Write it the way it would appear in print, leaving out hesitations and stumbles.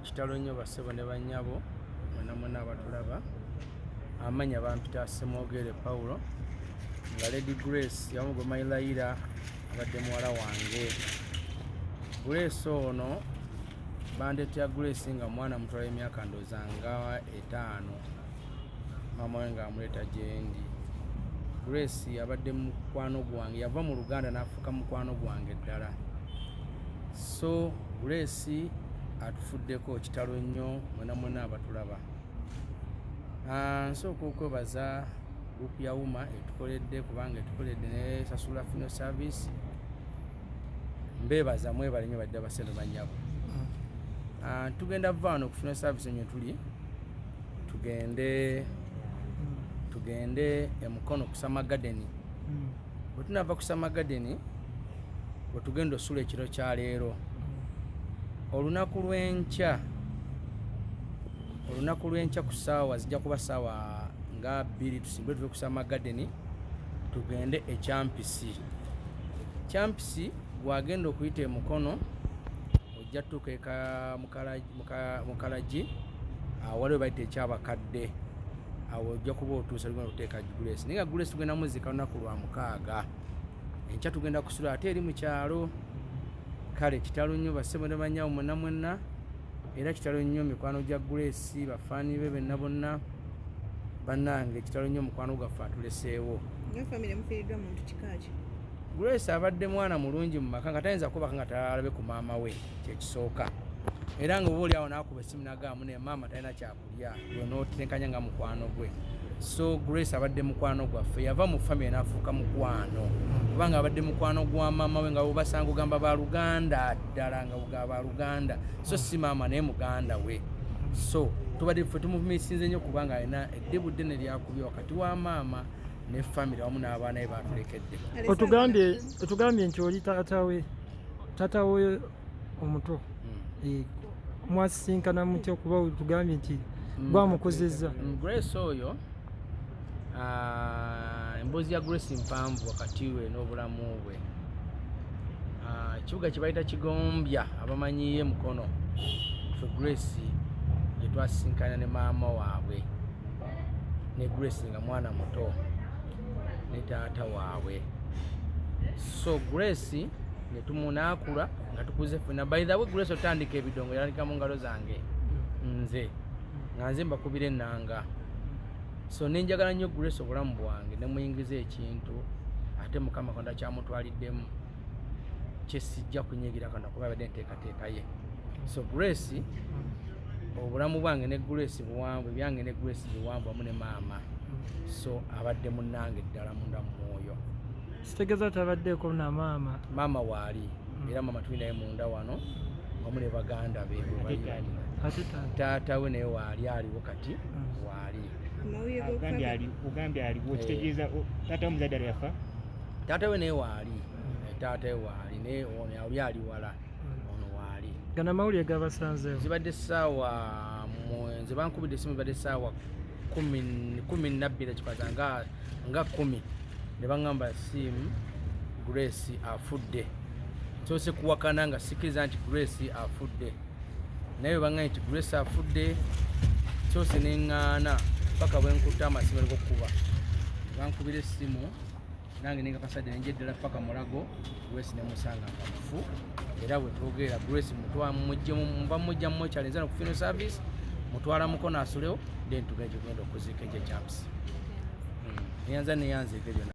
Kitalo nnyo bassebo ne bannyabo mwenna abatulaba. Amanya bampita Semwogere Paulo nga Lady Grace yamu gwe Mailayira abadde muwala wange. Grace ono bandetya Grace nga mwana mutwala emyaka ndooza nga 5 maama we nga amuleeta gyendi. Grace abadde mukwano gwange, yava mu Luganda n'afuuka mukwano gwange ddala. So Grace atufuddeko kitalo nnyo mwenna abatulaba. Nsooka okwebaza gurupu ya WUMA etukoledde kubanga etukoledde ne sasula funeral service. Mbebaza mwebale nnyo badde abasebe bannyabo. Tugenda vano ku funeral service nnyo tuli tugende emukono ku Summer Garden. Bwe tunava ku Summer Garden bwe tugenda osula ekiro kya leero. Olunaku lw'enkya ku ssaawa zijja kuba ssaawa nga 2 tusimbwe tuve ku Summer Garden tugende e Kyampisi. Kyampisi bw'agenda okuyita emukono ojja tutuuka Mukalagi waliwo bayita ekyabakadde. Awo ojja kuba otuusa tugenda kuteeka Grace. Naye nga Grace tugenda muzika lunaku lwa 6. Enkya tugenda kusula ate eri mu kyalo. Kale kitalo nnyo bassebo ne bannyabo mwenna era kitalo nnyo mikwano gya Grace bafaani be bonna bannange kitalo nnyo mukwano gwaffe atuleseewo. Family mufiiriddwa muntu kikaaki? Grace abadde mwana mulungi mu maka nga tayinza kubaka nga talabe ku maama we kyekisooka. Era nga oba oli awo n'akuba essimu n'agamba ne maama talina kyakulya n'otenkanya nga mukwano gwe. So Grace abadde mukwano gwaffe, yava mu family n'afuuka mukwano kubanga abadde mukwano gwa maama we nga bw'obasanga ogamba ba Luganda ddala nga bugaba ba Luganda, so si maama naye muganda we. So tubadde ffe tumuvumiisinze nnyo kubanga alina eddibu ddene lyakubye wakati wa maama ne family wamu n'abaana be batulekedde. Otugambye nti oli taata we omuto mwasisinkana mutya okuba otugambye nti gwamukozezza? Grace oyo emboozi ya Grace mpanvu wakati we n'obulamu bwe. Ekibuga kye bayita Kigombya abamanyiye mukono ffe Grace gye twasisinkana ne maama waabwe ne Grace nga mwana muto ne taata waabwe. So Grace ne tumunaakula nga tukuze ffena. By the way Grace otandika ebidongo yalika mu ngalo zange nze nga nze mbakubira ennanga. So nenjagala nnyo Grace obulamu bwange ne muyingiza ekintu ate Mukama Katonda kyamutwaliddemu kyesijja kunyigira Katonda kuba abadde nteekateeka ye. So Grace obulamu bwange ne Grace buwanvu, ebyange ne Grace biwanvu wamu ne maama. So abadde munnange ddala munda mu mwoyo. Kitegeeza tabaddeeko na maama? Maama waali era maama tuli naye munda wano wamu ne baganda be taata we naye waali aliwo kati waali. Ugambye aliwo kitegeeza taata omuzadde yafa? Taata we naye waali, taata we waali naye ono oli ali wala ono waali. Gana mawulire gabasanzeewo? Zibadde ssaawa nze bankubidde essimu zibadde ssaawa 12 kikwaza nga 10 ne baŋŋamba simu Grace afudde. Nsoose kuwakana nga sikkiriza nti Grace afudde naye baŋŋambye nti Grace afudde. Nsoose neŋŋaana paka bwe nkutta amasimu g'okukuba. Bankubira essimu nange nengakasadde nenja eddala paka Mulago. Grace ne musanga nga mufu era bwe twogera Grace mba mujja mu mokyali nzana ku funeral service mutwala mukono asulewo then tugenda okuziika ekyo Kyampisi. Neyanza neyanzeeko byonna.